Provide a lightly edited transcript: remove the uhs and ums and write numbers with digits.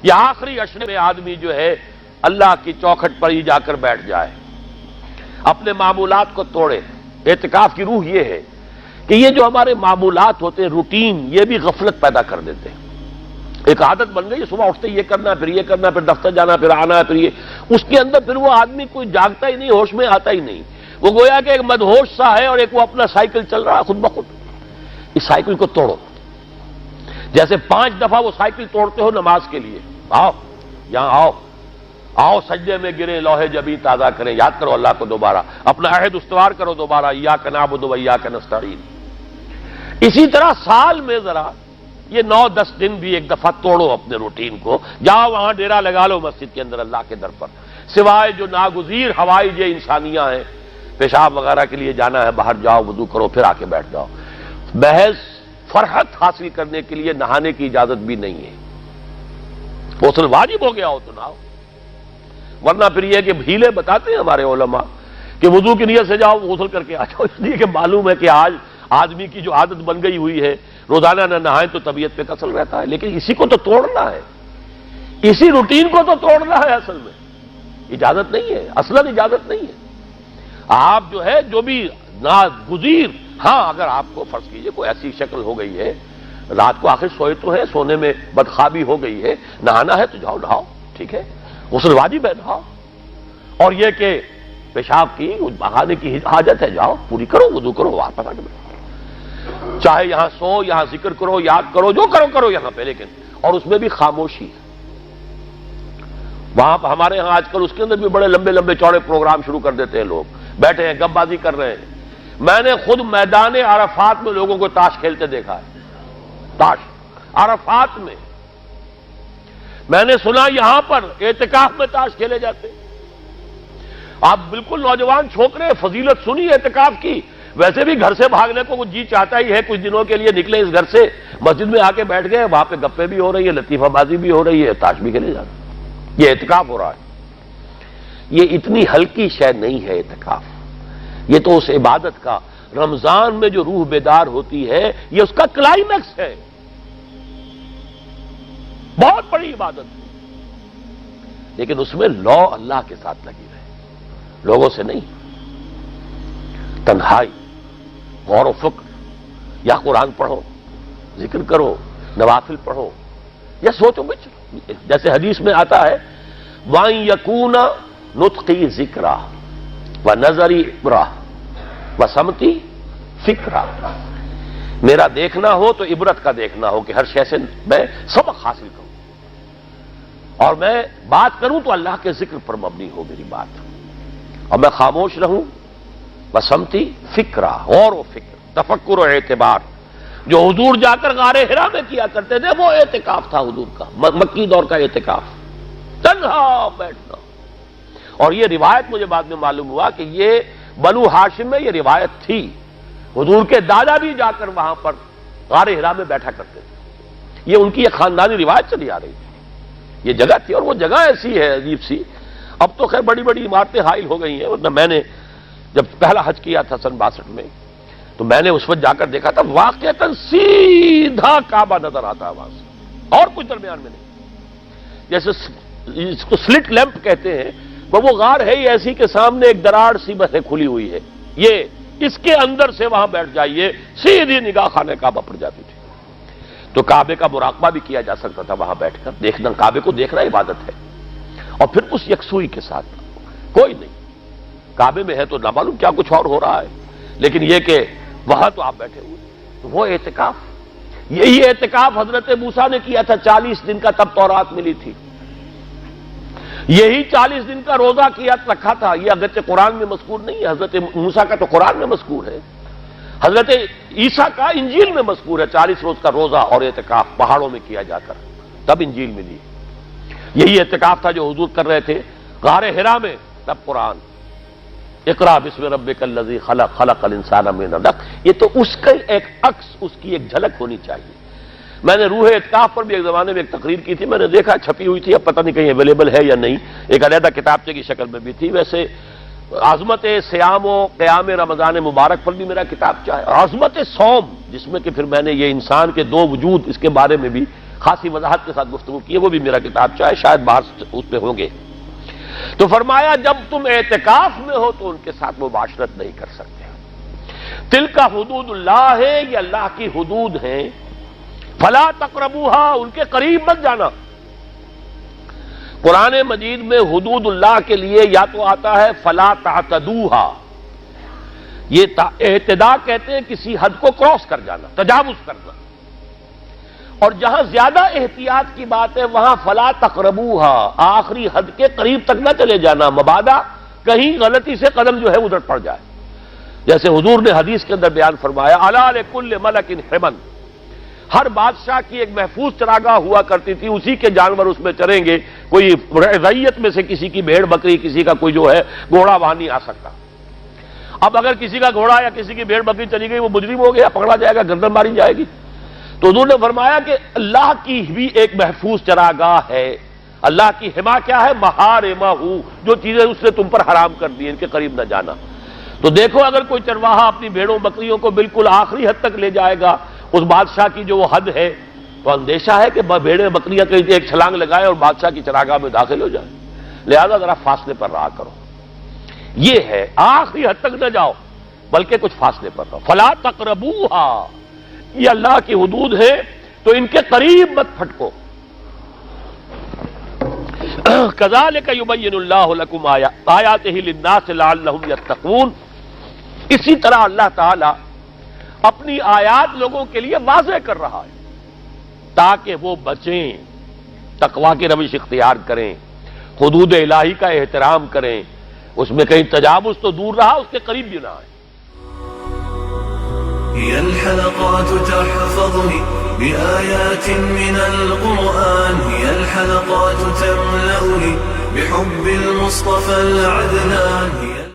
یہ آخری عشرے میں آدمی جو ہے اللہ کی چوکھٹ پر ہی جا کر بیٹھ جائے، اپنے معمولات کو توڑے۔ اعتکاف کی روح یہ ہے کہ یہ جو ہمارے معمولات ہوتے ہیں، روٹین، یہ بھی غفلت پیدا کر دیتے ہیں۔ ایک عادت بن گئی، صبح اٹھتے یہ کرنا، پھر یہ کرنا، پھر دفتر جانا، پھر آنا، پھر یہ، اس کے اندر پھر وہ آدمی کوئی جاگتا ہی نہیں، ہوش میں آتا ہی نہیں۔ وہ گویا کہ ایک مدہوش سا ہے اور ایک وہ اپنا سائیکل چل رہا ہے خود بخود۔ اس سائیکل کو توڑو، جیسے 5 دفعہ وہ سائیکل توڑتے ہو نماز کے لیے۔ آؤ یہاں آؤ، آؤ سجدے میں گریں، لوح جبیں تازہ کریں، یاد کرو اللہ کو دوبارہ، اپنا عہد استوار کرو دوبارہ، ایاک نعبد و ایاک نستعین۔ اسی طرح سال میں ذرا یہ 9-10 دن بھی ایک دفعہ توڑو اپنے روٹین کو، جاؤ وہاں ڈیرا لگا لو مسجد کے اندر اللہ کے در پر، سوائے جو ناگزیر حوائج انسانیاں ہیں، پیشاب وغیرہ کے لیے جانا ہے، باہر جاؤ، وضو کرو، پھر آ کے بیٹھ جاؤ۔ محض فرحت حاصل کرنے کے لیے نہانے کی اجازت بھی نہیں ہے۔ غسل واجب ہو گیا ہو تو نہاؤ، ورنہ پھر یہ کہ ہیلے بتاتے ہیں ہمارے علماء کہ وضو کی نیت سے جاؤ، غسل کر کے آ جاؤ، اس لیے کہ معلوم ہے کہ آج آدمی کی جو عادت بن گئی ہوئی ہے روزانہ نہ نہائیں تو طبیعت پہ کسل رہتا ہے، لیکن اسی کو تو توڑنا ہے، اسی روٹین کو تو توڑنا ہے۔ اصل میں اجازت نہیں ہے، اصلاً اجازت نہیں ہے۔ آپ جو ہے جو بھی ناگزیر، ہاں اگر آپ کو فرض کیجئے کوئی ایسی شکل ہو گئی ہے، رات کو آخر سوئے تو ہے، سونے میں بدخوابی ہو گئی ہے، نہانا ہے تو جاؤ نہاؤ، ٹھیک ہے، غسل واجب ہے، نہاؤ۔ اور یہ کہ پیشاب کی بہانے کی حاجت ہے، جاؤ پوری کرو، وضو کرو، واپس آ کے بیٹھو، چاہے یہاں سو، یہاں ذکر کرو، یاد کرو، جو کرو کرو یہاں پہ، لیکن اور اس میں بھی خاموشی ہے۔ وہاں ہمارے ہاں آج کل اس کے اندر بھی بڑے لمبے لمبے چوڑے پروگرام شروع کر دیتے ہیں، لوگ بیٹھے ہیں گپ بازی کر رہے ہیں۔ میں نے خود میدان عرفات میں لوگوں کو تاش کھیلتے دیکھا ہے، تاش عرفات میں۔ میں نے سنا یہاں پر اعتکاف میں تاش کھیلے جاتے۔ آپ بالکل نوجوان چھوکرے، فضیلت سنی اعتکاف کی، ویسے بھی گھر سے بھاگنے کو وہ جی چاہتا ہی ہے، کچھ دنوں کے لیے نکلے اس گھر سے، مسجد میں آ کے بیٹھ گئے، وہاں پہ گپے بھی ہو رہی ہے، لطیفہ بازی بھی ہو رہی ہے، تاش بھی کھیلے جاتے، یہ اعتکاف ہو رہا ہے۔ یہ اتنی ہلکی شے نہیں ہے اعتکاف، یہ تو اس عبادت کا، رمضان میں جو روح بیدار ہوتی ہے، یہ اس کا کلائمیکس ہے، بہت بڑی عبادت ہے، لیکن اس میں لو اللہ کے ساتھ لگی رہے، لوگوں سے نہیں، تنہائی، غور و فکر، یا قرآن پڑھو، ذکر کرو، نوافل پڑھو، یا سوچو بچ، جیسے حدیث میں آتا ہے وَأَن يَكُونَ نُطْقِي ذِكْرًا وَنَظَرِي عِبْرَةً وَسَمْتِي فِكْرًا، میرا دیکھنا ہو تو عبرت کا دیکھنا ہو کہ ہر شے سے میں سبق حاصل کروں، اور میں بات کروں تو اللہ کے ذکر پر مبنی ہو میری بات، اور میں خاموش رہوں، وَسَمْتِي فِكْرًا، غور و فکر، تفکر و اعتبار، جو حضور جا کر غار حرا میں کیا کرتے تھے، وہ اعتکاف تھا حضور کا، مکی دور کا اعتکاف، تنہا بیٹھنا۔ اور یہ روایت مجھے بعد میں معلوم ہوا کہ یہ بنو ہاشم میں یہ روایت تھی، حضور کے دادا بھی جا کر وہاں پر غار حرا میں بیٹھا کرتے تھے، یہ ان کی ایک خاندانی روایت چلی آ رہی تھی، یہ جگہ تھی، اور وہ جگہ ایسی ہے عجیب سی، اب تو خیر بڑی بڑی عمارتیں حائل ہو گئی ہیں، ورنہ میں نے جب پہلا حج کیا تھا سن 62 میں، تو میں نے اس وقت جا کر دیکھا تھا، واقعتاً سیدھا کعبہ نظر آتا ہے وہاں سے، اور کچھ درمیان میں نہیں، جیسے اس کو سلٹ لیمپ کہتے ہیں، وہ غار ہے ہی ایسی کہ سامنے ایک دراڑ سی بس کھلی ہوئی ہے، یہ اس کے اندر سے وہاں بیٹھ جائیے، سیدھی نگاہ خانہ کعبہ پر جاتی تھی، تو کعبے کا مراقبہ بھی کیا جا سکتا تھا وہاں بیٹھ کر، دیکھنا، کعبے کو دیکھنا عبادت ہے، اور پھر اس یکسوئی کے ساتھ، کوئی نہیں، کعبے میں ہے تو نہ معلوم کیا کچھ اور ہو رہا ہے، لیکن یہ کہ وہاں تو آپ بیٹھے ہوئے، تو وہ اعتکاف، یہی اعتکاف حضرت موسیٰ نے کیا تھا 40 دن کا، تب تورات ملی تھی، یہی 40 دن کا روزہ کیا رکھا تھا، یہ اگرچہ قرآن میں مذکور نہیں ہے، حضرت موسیٰ کا تو قرآن میں مذکور ہے، حضرت عیسیٰ کا انجیل میں مذکور ہے، 40 روز کا روزہ اور اعتکاف پہاڑوں میں کیا جا کر، تب انجیل ملی، یہی اعتکاف تھا جو حضور کر رہے تھے غار حرا میں، تب قرآن، اقرا بسم ربک الذی خلق، خلق الانسان من علق، یہ تو اس کا ایک عکس، اس کی ایک جھلک ہونی چاہیے۔ میں نے روح اعتکاف پر بھی ایک زمانے میں ایک تقریر کی تھی، میں نے دیکھا چھپی ہوئی تھی، اب پتہ نہیں کہیں اویلیبل ہے یا نہیں، ایک علیحدہ کتابچے کی شکل میں بھی تھی، ویسے عظمت سیام و قیام رمضان مبارک پر بھی میرا کتابچہ ہے، اور عظمت صوم، جس میں کہ پھر میں نے یہ انسان کے 2 وجود، اس کے بارے میں بھی خاصی وضاحت کے ساتھ گفتگو کی ہے، وہ بھی میرا کتابچہ ہے، شاید بحث اس پہ ہوں گے۔ تو فرمایا جب تم اعتکاف میں ہو تو ان کے ساتھ مباشرت نہیں کر سکتے۔ تلک حدود اللہ ہے، یہ اللہ کی حدود ہیں، فلا تقربوها، ان کے قریب مت جانا۔ قرآن مجید میں حدود اللہ کے لیے یا تو آتا ہے فلا تعتدوها، یہ اعتداء کہتے ہیں کسی حد کو کراس کر جانا، تجاوز کرنا، اور جہاں زیادہ احتیاط کی بات ہے وہاں فلا تقربوها، آخری حد کے قریب تک نہ چلے جانا، مبادا کہیں غلطی سے قدم جو ہے ادھر پڑ جائے۔ جیسے حضور نے حدیث کے اندر بیان فرمایا الا لکل ملک حمن، ہر بادشاہ کی ایک محفوظ چراگاہ ہوا کرتی تھی، اسی کے جانور اس میں چریں گے، کوئی رعیت میں سے کسی کی بھیڑ بکری، کسی کا کوئی جو ہے گھوڑا وہاں نہیں آ سکتا۔ اب اگر کسی کا گھوڑا یا کسی کی بھیڑ بکری چلی گئی، وہ مجرم ہو گیا، پکڑا جائے گا، گردن ماری جائے گی۔ تو حضور نے فرمایا کہ اللہ کی بھی ایک محفوظ چراگاہ ہے۔ اللہ کی حما کیا ہے؟ محارمہ، جو چیزیں اس نے تم پر حرام کر دی، ان کے قریب نہ جانا۔ تو دیکھو اگر کوئی چرواہا اپنی بھیڑوں بکریوں کو بالکل آخری حد تک لے جائے گا، اس بادشاہ کی جو وہ حد ہے، تو اندیشہ ہے کہ بھیڑیں بکریاں کہیں ایک چھلانگ لگائے اور بادشاہ کی چراگاہ میں داخل ہو جائے، لہذا ذرا فاصلے پر رہا کرو۔ یہ ہے آخری حد تک نہ جاؤ بلکہ کچھ فاصلے پر رہو۔ فلا تقربوها، یہ اللہ کی حدود ہے تو ان کے قریب مت پھٹکو۔ کذالک یبین اللہ لکم آیاتہ للناس لعلہم یتقون، اسی طرح اللہ تعالی اپنی آیات لوگوں کے لیے واضح کر رہا ہے تاکہ وہ بچیں، تقویٰ کی روش اختیار کریں، حدود الہی کا احترام کریں، اس میں کہیں تجاوز تو دور رہا، اس کے قریب بھی نہ آئے۔ هي الحلقات تحفظني بآيات من القرآن، هي الحلقات تملأني بحب المصطفى العدنان.